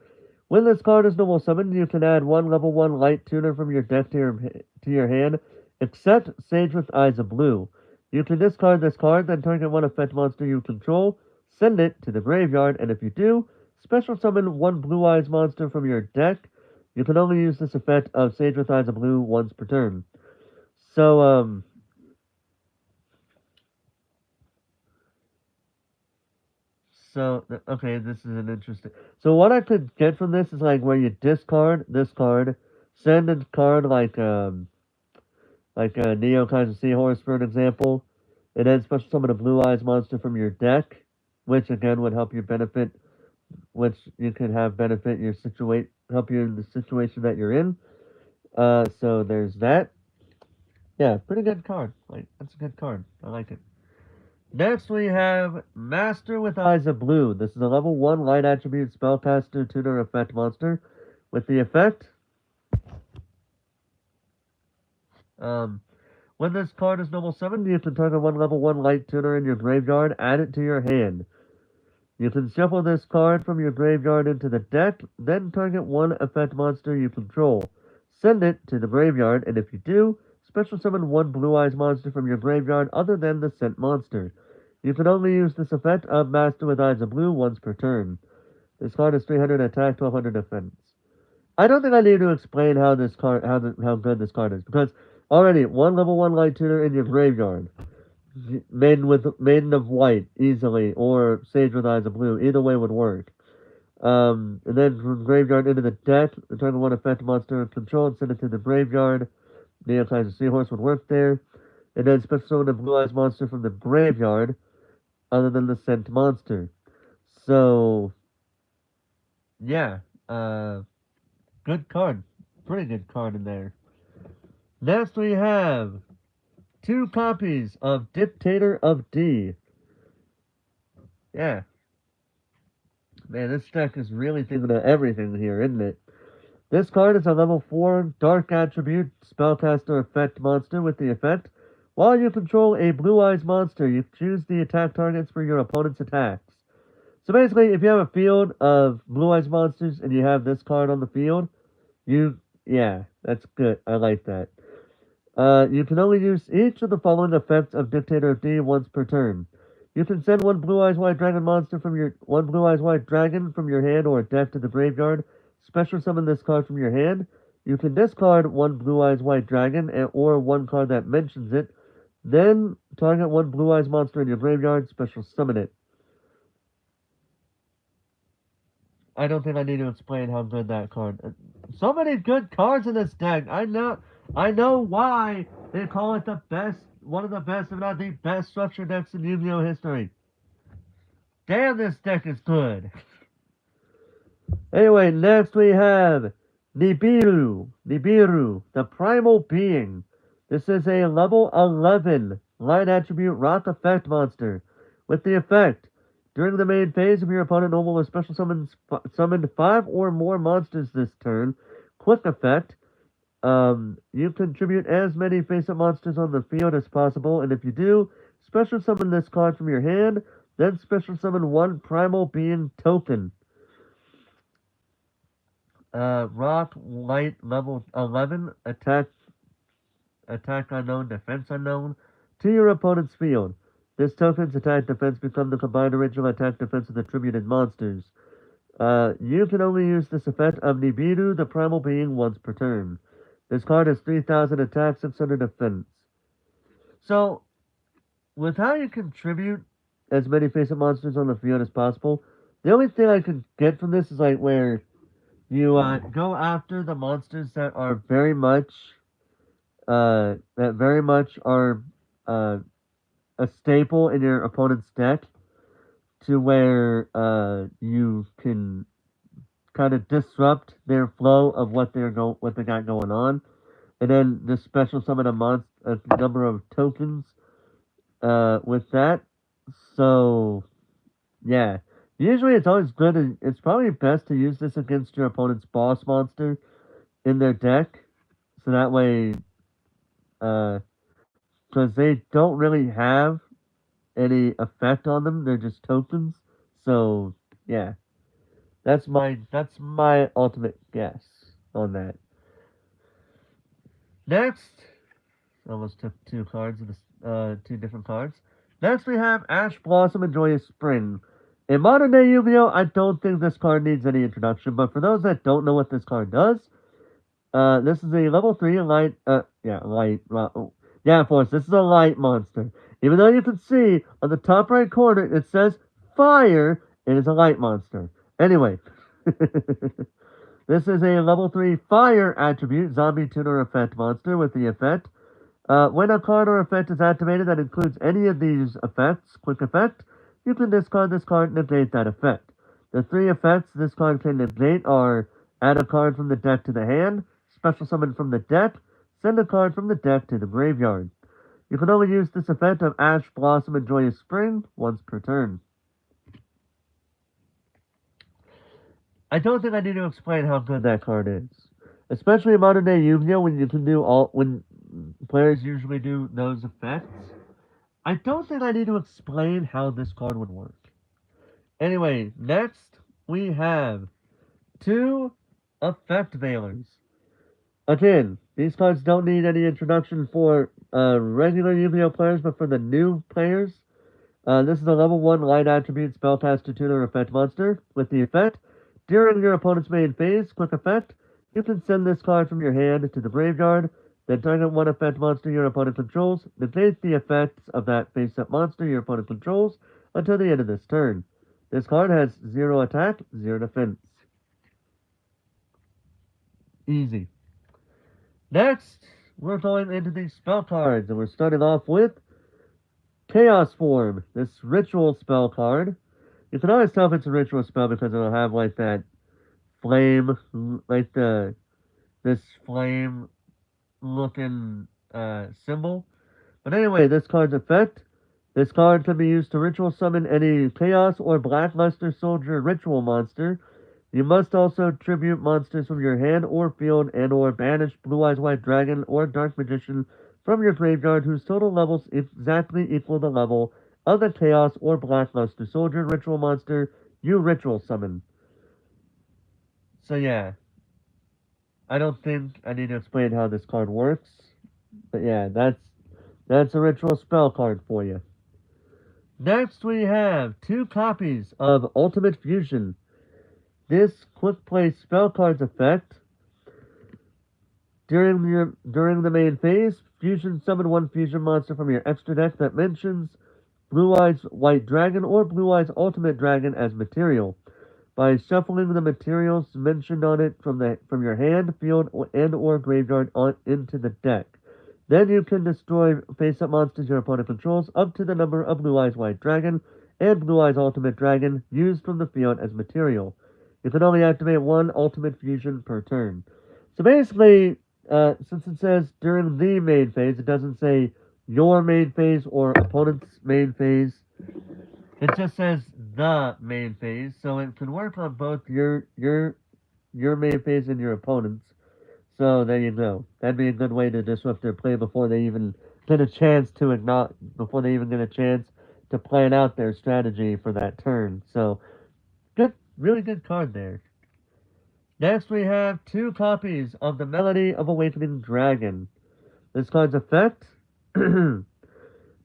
Speaker 1: When this card is normal summoned, you can add one level 1 light tuner from your deck to your hand, except Sage with Eyes of Blue. You can discard this card, then target one effect monster you control, send it to the graveyard, and if you do, special summon one Blue Eyes monster from your deck. You can only use this effect of Sage with Eyes of Blue once per turn. So, okay, this is an interesting. So what I could get from this is like where you discard this card, send a card like a Neo Kaiser Seahorse for an example, and then special summon a Blue Eyes monster from your deck, which again would help you benefit, which you could have benefit your help you in the situation that you're in. So there's that. Yeah, pretty good card. Like that's a good card. I like it. Next, we have Master with Eyes of Blue. This is a level 1 light attribute spellcaster tutor effect monster. With the effect, when this card is normal summoned, you can target one level 1 light tutor in your graveyard, add it to your hand. You can shuffle this card from your graveyard into the deck, then target one effect monster you control. Send it to the graveyard, and if you do, special summon one Blue Eyes monster from your graveyard other than the sent monster. You can only use this effect of Master with Eyes of Blue once per turn. This card is 300 attack, 1200 defense. I don't think I need to explain how this card, how good this card is, because already one level 1 light tutor in your graveyard. Maiden of White, easily, or Sage with Eyes of Blue. Either way would work. And then from graveyard into the deck, return one effect monster control and send it to the graveyard. Neo Kaiser Seahorse would work there. And then special summon a Blue Eyes monster from the graveyard, other than the sent monster. So, yeah, good card. Pretty good card in there. Next we have 2 copies of Dictator of D. Yeah. Man, this deck is really thinking of everything here, isn't it? This card is a level 4 Dark Attribute Spellcaster Effect monster with the effect. While you control a Blue Eyes monster, you choose the attack targets for your opponent's attacks. So basically, if you have a field of Blue Eyes monsters and you have this card on the field, yeah, that's good. I like that. You can only use each of the following effects of Dictator of D once per turn. You can send one Blue Eyes White Dragon monster from your hand or deck to the graveyard. Special summon this card from your hand. You can discard one Blue Eyes White Dragon or one card that mentions it. Then target one Blue Eyes monster in your graveyard. Special summon it. I don't think I need to explain how good that card. So many good cards in this deck. I know. I know why they call it the best, one of the best, if not the best structure decks in Yu-Gi-Oh history. Damn, this deck is good. Anyway, next we have Nibiru, the Primal Being. This is a level 11 light attribute rock effect monster. With the effect, during the main phase, if your opponent normal or special summoned 5 or more monsters this turn, quick effect, you contribute as many face-up monsters on the field as possible, and if you do, special summon this card from your hand, then special summon one Primal Being token. Rock, light, level 11, attack unknown, defense unknown, to your opponent's field. This token's attack defense become the combined original attack defense of the attributed monsters. You can only use this effect of Nibiru, the Primal Being, once per turn. This card has 3,000 attack, 600 defense. So, with how you contribute as many face-up monsters on the field as possible, the only thing I can get from this is like where you go after the monsters that are very much are a staple in your opponent's deck, to where you can kind of disrupt their flow of what they got going on, and then just special summon a number of tokens with that. So yeah, usually it's always good. It's probably best to use this against your opponent's boss monster in their deck, so that way, because they don't really have any effect on them. They're just tokens. So yeah, that's my ultimate guess on that. Next, almost took two cards of this, two different cards. Next, we have Ash Blossom and Joyous Spring. In modern day Yu-Gi-Oh, I don't think this card needs any introduction. But for those that don't know what this card does, this is a level 3 light, yeah, of course, this is a light monster. Even though you can see on the top right corner it says fire, it is a light monster. Anyway, this is a level 3 fire attribute zombie tuner effect monster with the effect. When a card or effect is activated that includes any of these effects, quick effect, you can discard this card and negate that effect. The three effects this card can negate are add a card from the deck to the hand, special summon from the deck, send a card from the deck to the graveyard. You can only use this effect of Ash Blossom and Joyous Spring once per turn. I don't think I need to explain how good that card is. Especially in modern day Yu-Gi-Oh! When players usually do those effects. I don't think I need to explain how this card would work. Anyway, next we have two effect veilers. Again, these cards don't need any introduction for regular Yu-Gi-Oh players, but for the new players, this is a level 1 light attribute spellcaster tuner effect monster. With the effect, during your opponent's main phase, quick effect, you can send this card from your hand to the graveyard, then target one effect monster your opponent controls, negate the effects of that face-up monster your opponent controls until the end of this turn. This card has 0 attack, 0 defense. Easy. Next, we're going into the spell cards, and we're starting off with Chaos Form, this ritual spell card. You can always tell if it's a ritual spell because it'll have like that flame, like this flame looking symbol. But anyway, this card's effect. This card can be used to ritual summon any Chaos or Blackluster Soldier ritual monster. You must also tribute monsters from your hand or field and or banish Blue Eyes White Dragon or Dark Magician from your graveyard whose total levels exactly equal the level of the Chaos or Blackluster Soldier ritual monster you ritual summon. So yeah, I don't think I need to explain how this card works. But yeah, that's a ritual spell card for you. Next we have two copies of Ultimate Fusion. This quick play spell card's effect. During the main phase, fusion summon one fusion monster from your extra deck that mentions Blue Eyes White Dragon or Blue Eyes Ultimate Dragon as material. by shuffling the materials mentioned on it from your hand, field, and/or graveyard into the deck. Then you can destroy face-up monsters your opponent controls up to the number of Blue Eyes White Dragon and Blue Eyes Ultimate Dragon used from the field as material. You can only activate one Ultimate Fusion per turn. So basically, since it says during the main phase, it doesn't say your main phase or opponent's main phase. It just says the main phase, so it can work on both your main phase and your opponent's. So there you go. That'd be a good way to disrupt their play before they even get a chance to before they even get a chance to plan out their strategy for that turn. So good, really good card there. Next we have 2 copies of the Melody of Awakening Dragon. This card's effect: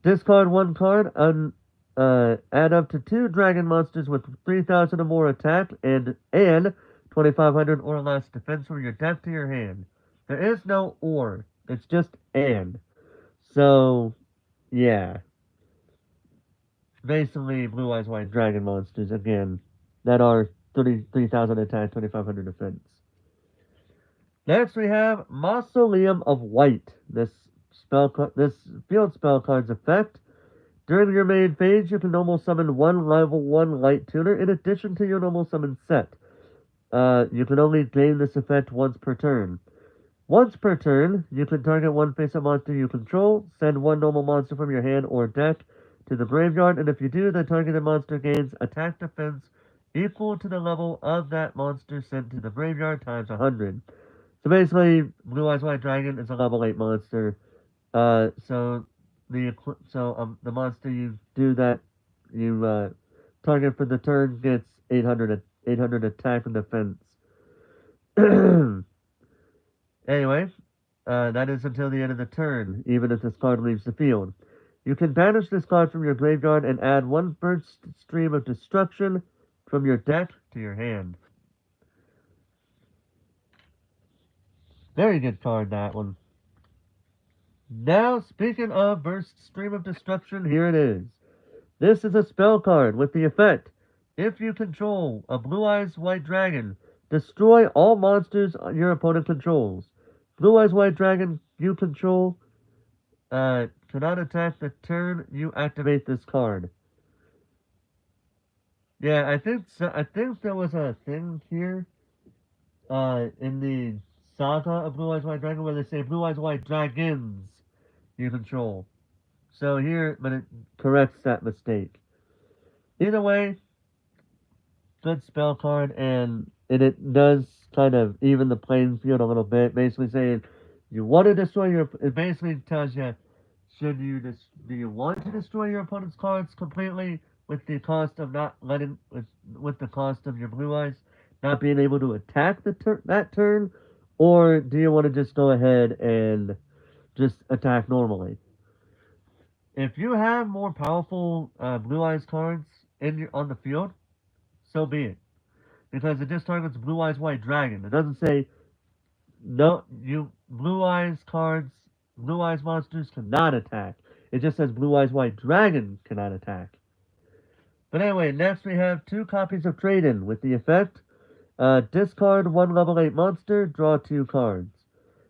Speaker 1: discard 1 card and add up to 2 dragon monsters with 3,000 or more attack and 2,500 or less defense from your deck to your hand. There is no or. It's just and. So, yeah. Basically, Blue Eyes White Dragon monsters, again, that are 33,000 attack, 2,500 defense. Next, we have Mausoleum of White. This field spell card's effect: during your main phase, you can normal summon 1 level 1 light tuner in addition to your normal summon set. You can only gain this effect once per turn. Once per turn, you can target 1 face-up monster you control, send 1 normal monster from your hand or deck to the graveyard, and if you do, the targeted monster gains attack defense equal to the level of that monster sent to the graveyard times 100. So basically, Blue Eyes White Dragon is a level 8 monster. So the monster you do that you target for the turn gets 800 attack and defense. Anyway, that is until the end of the turn, even if this card leaves the field. You can banish this card from your graveyard and add 1 burst stream of destruction from your deck to your hand. Very good card, that one. Now, speaking of burst stream of destruction, here it is. This is a spell card with the effect: if you control a Blue Eyes White Dragon, destroy all monsters your opponent controls. Blue Eyes White Dragon you control cannot attack the turn you activate this card. Yeah, I think there was a thing here in the saga of Blue Eyes White Dragon where they say Blue Eyes White Dragons you control. So here, but it corrects that mistake. Either way, good spell card, and it does kind of even the playing field a little bit. Basically saying you want to destroy your. It basically tells you, do you want to destroy your opponent's cards completely with the cost of not letting with the cost of your Blue Eyes not being able to attack that turn, or do you want to just go ahead and just attack normally? If you have more powerful Blue Eyes cards on the field, so be it. Because it just targets Blue Eyes White Dragon. It doesn't say no Blue Eyes monsters cannot attack. It just says Blue Eyes White Dragon cannot attack. But anyway, next we have 2 copies of Trade-In with the effect: discard 1 level 8 monster, draw 2 cards.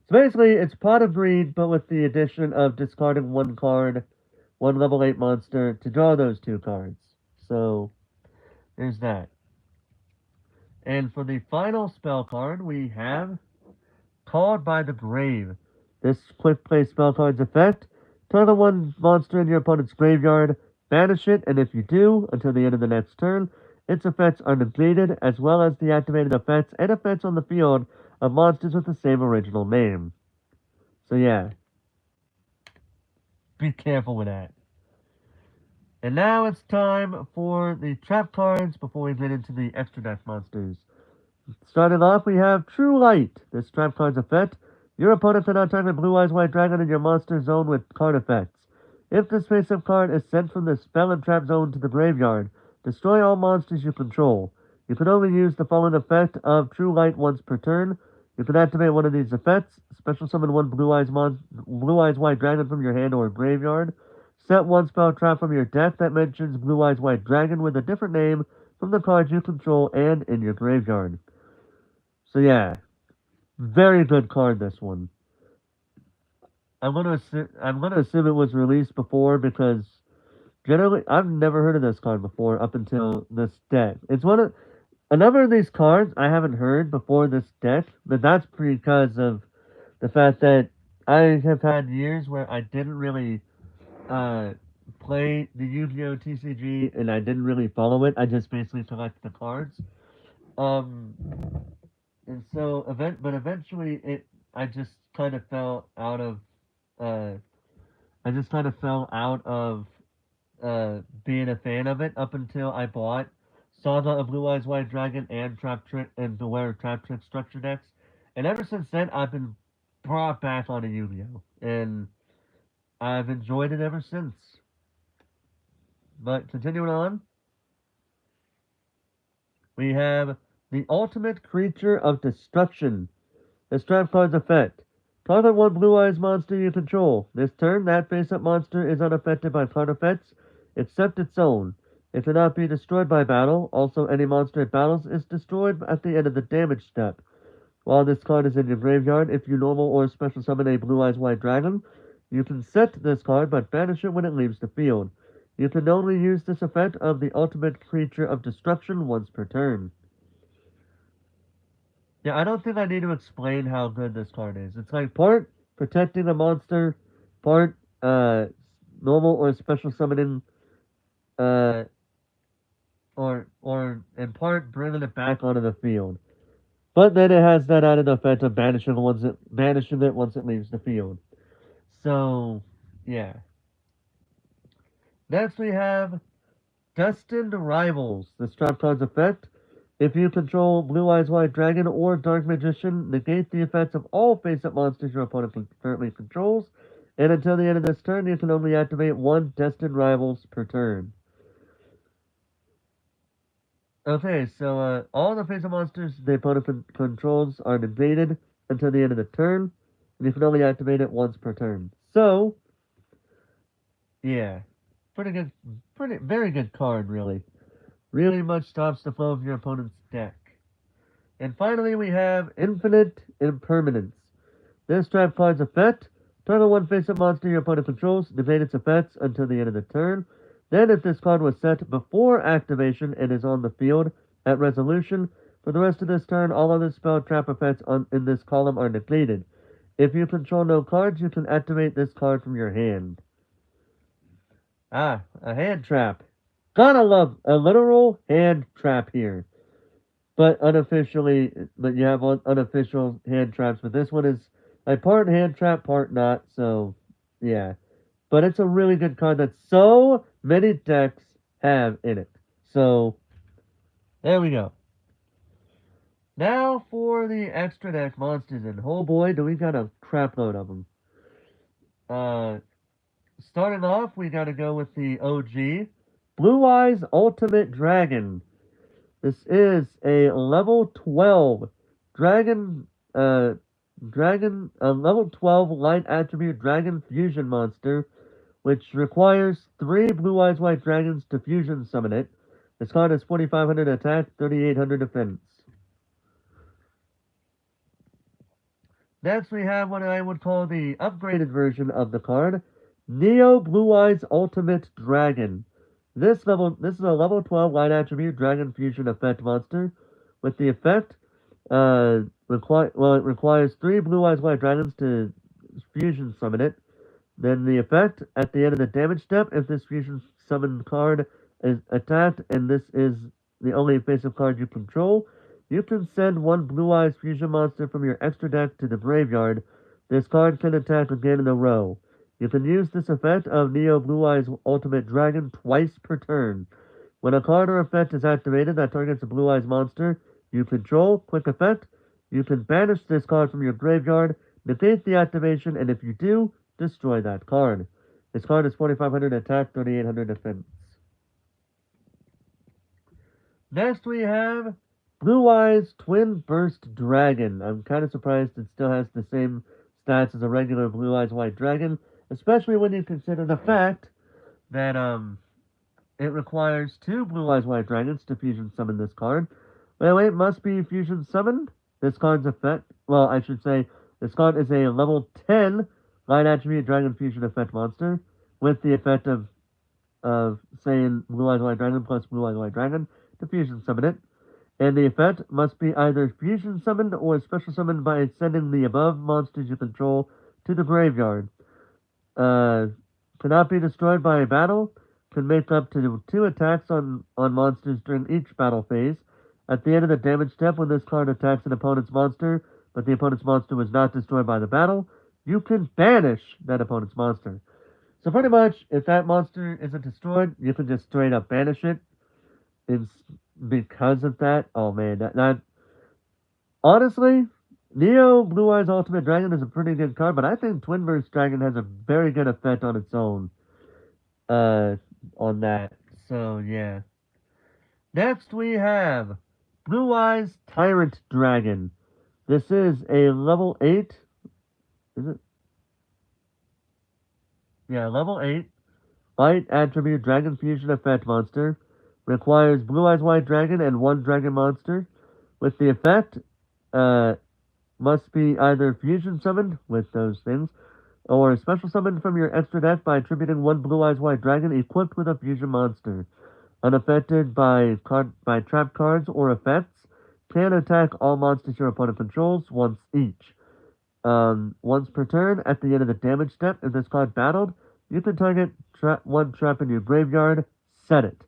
Speaker 1: So basically, it's Pot of Greed, but with the addition of discarding 1 card, 1 level 8 monster, to draw those 2 cards. So, there's that. And for the final spell card, we have Called by the Grave. This quick play spell card's effect: target 1 monster in your opponent's graveyard, banish it, and if you do, until the end of the next turn, its effects are negated, as well as the activated effects and effects on the field of monsters with the same original name. So yeah, be careful with that. And now it's time for the trap cards before we get into the extra deck monsters. Starting off, we have True Light. This trap card's effect: your opponent cannot target Blue Eyes White Dragon in your monster zone with card effects. If this face-up card is sent from the spell and trap zone to the graveyard, destroy all monsters you control. You can only use the following effect of True Light once per turn. You can activate one of these effects: special summon 1 Blue Eyes White Dragon from your hand or graveyard. Set 1 spell trap from your deck that mentions Blue Eyes White Dragon with a different name from the cards you control and in your graveyard. So yeah, very good card this one. I'm gonna assume it was released before because generally I've never heard of this card before up until this deck. It's one of a number of these cards I haven't heard before this deck, but that's because of the fact that I have had years where I didn't really uh, play the Yu-Gi-Oh TCG and I didn't really follow it. I just basically collect the cards. Um, and so but eventually I just kind of fell out of uh, I just kind of fell out of being a fan of it up until I bought Saga of Blue Eyes White Dragon and Trap Trick and Beware of Trap Trick structure decks. And ever since then, I've been brought back on a Yu-Gi-Oh! And I've enjoyed it ever since. But continuing on, we have the Ultimate Creature of Destruction. The trap card's effect. Target one Blue Eyes monster you control. This turn, that face-up monster is unaffected by card effects, except its own. It cannot be destroyed by battle. Also, any monster it battles is destroyed at the end of the damage step. While this card is in your graveyard, if you normal or special summon a Blue Eyes White Dragon, you can set this card but banish it when it leaves the field. You can only use this effect of the Ultimate Creature of Destruction once per turn. Yeah, I don't think I need to explain how good this card is. It's like part protecting a monster, part normal or special summoning, uh or in part bringing it back onto the field. But then it has that added effect of banishing it once it leaves the field. So yeah. Next we have Destined Rivals. This trap card's effect. If you control Blue Eyes White Dragon or Dark Magician, negate the effects of all face-up monsters your opponent currently controls, and until the end of this turn, you can only activate one Destined Rivals per turn. Okay, so all the face-up monsters the opponent controls are negated until the end of the turn, and you can only activate it once per turn. So, yeah, very good card, really. Really much stops the flow of your opponent's deck. And finally, we have Infinite Impermanence. This trap card's effect. Target one face-up monster your opponent controls. Negate its effects until the end of the turn. Then, if this card was set before activation and is on the field at resolution, for the rest of this turn, all other spell trap effects in this column are negated. If you control no cards, you can activate this card from your hand. Ah, a hand trap. Gotta love a literal hand trap here. But you have unofficial hand traps. But this one is like part hand trap, part not. So, yeah. But it's a really good card that so many decks have in it. So, there we go. Now for the extra deck monsters, and oh boy, do we got a crap load of them. Starting off, we gotta go with the OG Blue Eyes Ultimate Dragon. This is a level 12 dragon, level 12 light attribute dragon fusion monster, which requires 3 blue eyes white dragons to fusion summon it. This card has 4,500 attack, 3,800 defense. Next, we have what I would call the upgraded version of the card, Neo Blue Eyes Ultimate Dragon. This is a level 12 light attribute dragon fusion effect monster. With the effect, it requires 3 blue eyes white dragons to fusion summon it. Then the effect, at the end of the damage step, if this fusion summoned card is attacked and this is the only face-up card you control, you can send one Blue Eyes Fusion monster from your extra deck to the graveyard. This card can attack again in a row. You can use this effect of Neo Blue Eyes Ultimate Dragon twice per turn. When a card or effect is activated that targets a Blue Eyes monster you control, quick effect, you can banish this card from your graveyard, negate the activation, and if you do, destroy that card. This card is 4,500 attack, 3,800 defense. Next we have Blue Eyes Twin Burst Dragon. I'm kind of surprised it still has the same stats as a regular Blue Eyes White Dragon, especially when you consider the fact that it requires 2 Blue Eyes White Dragons to fusion summon this card. Wait, must be fusion summoned. This card's effect, well, I should say, this card is a level 10 Light Attribute Dragon Fusion effect monster with the effect of saying Blue Eyes White Dragon plus Blue Eyes White Dragon to fusion summon it. And the effect must be either fusion summoned or special summoned by sending the above monsters you control to the graveyard. Cannot be destroyed by a battle. Can make up to 2 attacks on monsters during each battle phase. At the end of the damage step, when this card attacks an opponent's monster, but the opponent's monster was not destroyed by the battle, you can banish that opponent's monster. So pretty much, if that monster isn't destroyed, you can just straight up banish it. It's because of that. Oh man, that honestly, Neo Blue Eyes Ultimate Dragon is a pretty good card, but I think Twinverse Dragon has a very good effect on its own. On that. So yeah. Next we have Blue Eyes Tyrant Dragon. This is a level 8. Is it? Yeah, level 8. Light Attribute Dragon Fusion Effect monster. Requires Blue Eyes White Dragon and 1 Dragon monster. With the effect, must be either fusion summoned with those things, or special summoned from your extra deck by attributing 1 Blue Eyes White Dragon equipped with a fusion monster. Unaffected by trap cards or effects, can attack all monsters your opponent controls once each. Once per turn, at the end of the damage step, if this card battled, you can target one trap in your graveyard, set it.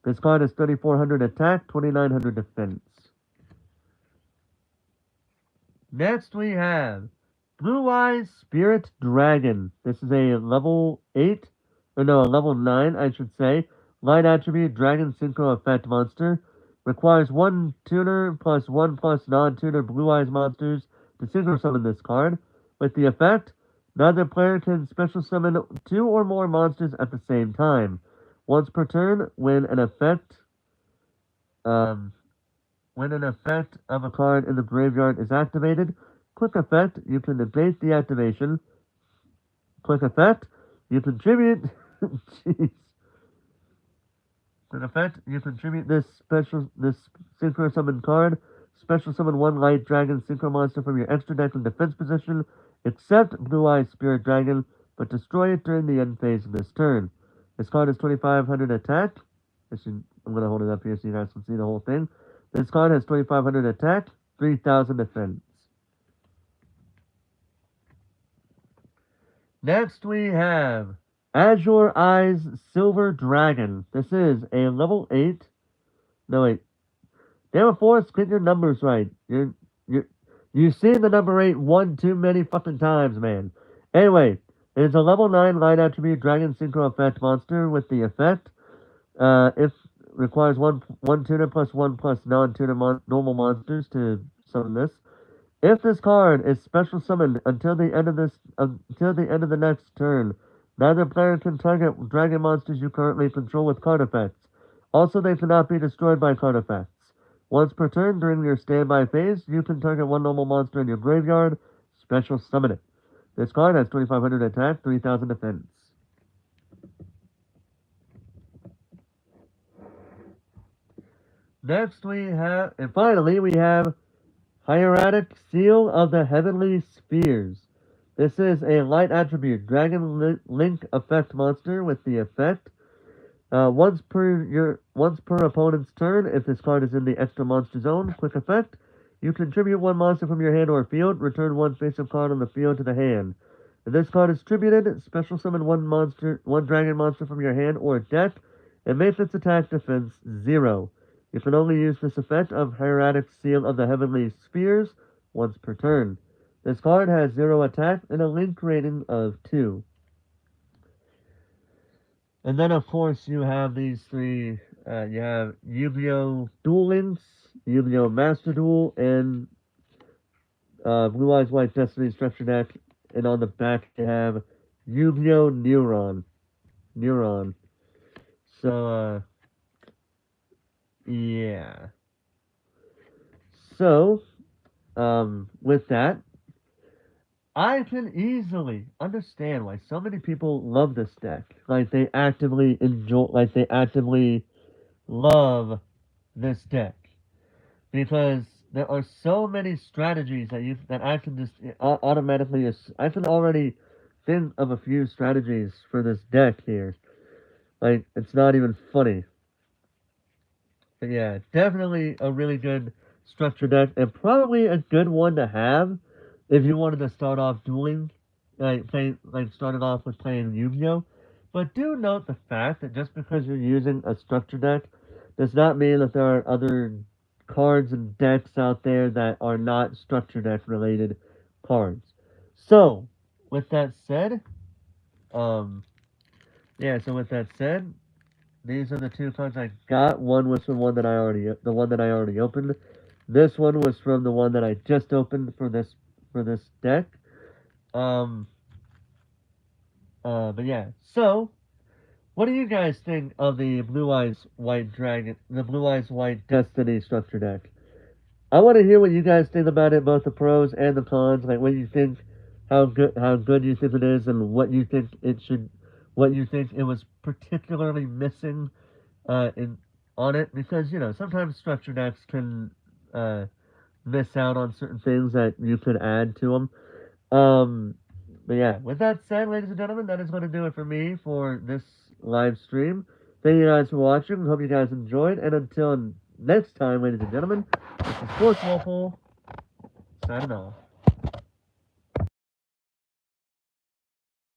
Speaker 1: This card is 3400 attack, 2900 defense. Next we have Blue Eyes Spirit Dragon. This is a level 8, or no, a level 9, I should say. Light Attribute Dragon Synchro Effect monster. Requires 1 tuner plus 1 plus non-tuner Blue Eyes monsters to synchro summon this card. With the effect, neither player can special summon 2 or more monsters at the same time. Once per turn, when an effect of a card in the graveyard is activated, click effect, you can negate the activation. Click effect, you contribute. Jeez. Click effect, you contribute this synchro summon card. Special summon 1 light dragon synchro monster from your extra deck in defense position, except Blue Eyes Spirit Dragon, but destroy it during the end phase of this turn. This card is 2500 attack. I'm gonna hold it up here so you guys can see the whole thing. This card has 2500 attack, 3000 defense. Next we have Azure Eyes Silver Dragon. This is a level 8. No wait. Damn it, Forrest, get your numbers right. You've seen the number 8 one too many fucking times, man. Anyway, it is a level 9 light attribute dragon synchro effect monster with the effect. If requires one tuner plus 1 plus non-tuner normal monsters to summon this. If this card is special summoned until the end of the next turn, neither player can target dragon monsters you currently control with card effects. Also, they cannot be destroyed by card effects. Once per turn during your standby phase, you can target 1 normal monster in your graveyard, special summon it. This card has 2500 attack, 3000 defense. Next we have, and finally we have Hieratic Seal of the Heavenly Spheres. This is a light attribute Dragon Link effect monster with the effect. Once per opponent's turn, if this card is in the extra monster zone, click effect. You contribute 1 monster from your hand or field, return 1 face-up card on the field to the hand. If this card is tributed, special summon 1 dragon monster from your hand or deck, and make its attack defense 0. You can only use this effect of Hieratic Seal of the Heavenly Spheres once per turn. This card has 0 attack and a link rating of 2. And then, of course, you have these 3. You have Yu-Gi-Oh! Duel Links, Yu-Gi-Oh! Master Duel, and Blue Eyes White Destiny Structure Deck. And on the back, you have Yu-Gi-Oh! Neuron. So, yeah. So, with that, I can easily understand why so many people love this deck. Like they actively enjoy, like they actively love this deck because there are so many strategies that I can just automatically. I can already think of a few strategies for this deck here. Like it's not even funny. But yeah, definitely a really good structure deck and probably a good one to have if you wanted to start off dueling, like started off with playing Yu-Gi-Oh. But do note the fact that just because you're using a structure deck does not mean that there are other cards and decks out there that are not structure deck related cards. So, with that said, um, yeah. So with that said, these are the two cards I got. One was from the one that I already opened. This one was from the one that I just opened for this deck. Um, but yeah. So, what do you guys think of the Blue Eyes White Destiny structure deck? I want to hear what you guys think about it, both the pros and the cons. Like what you think, how good you think it is, and what you think it was particularly missing in on it because sometimes structure decks can uh, miss out on certain things that you could add to them. Um, but yeah, with that said, ladies and gentlemen, that is going to do it for me for this live stream. Thank you guys for watching. Hope you guys enjoyed. And until next time, ladies and gentlemen, this is Sports Local signing off.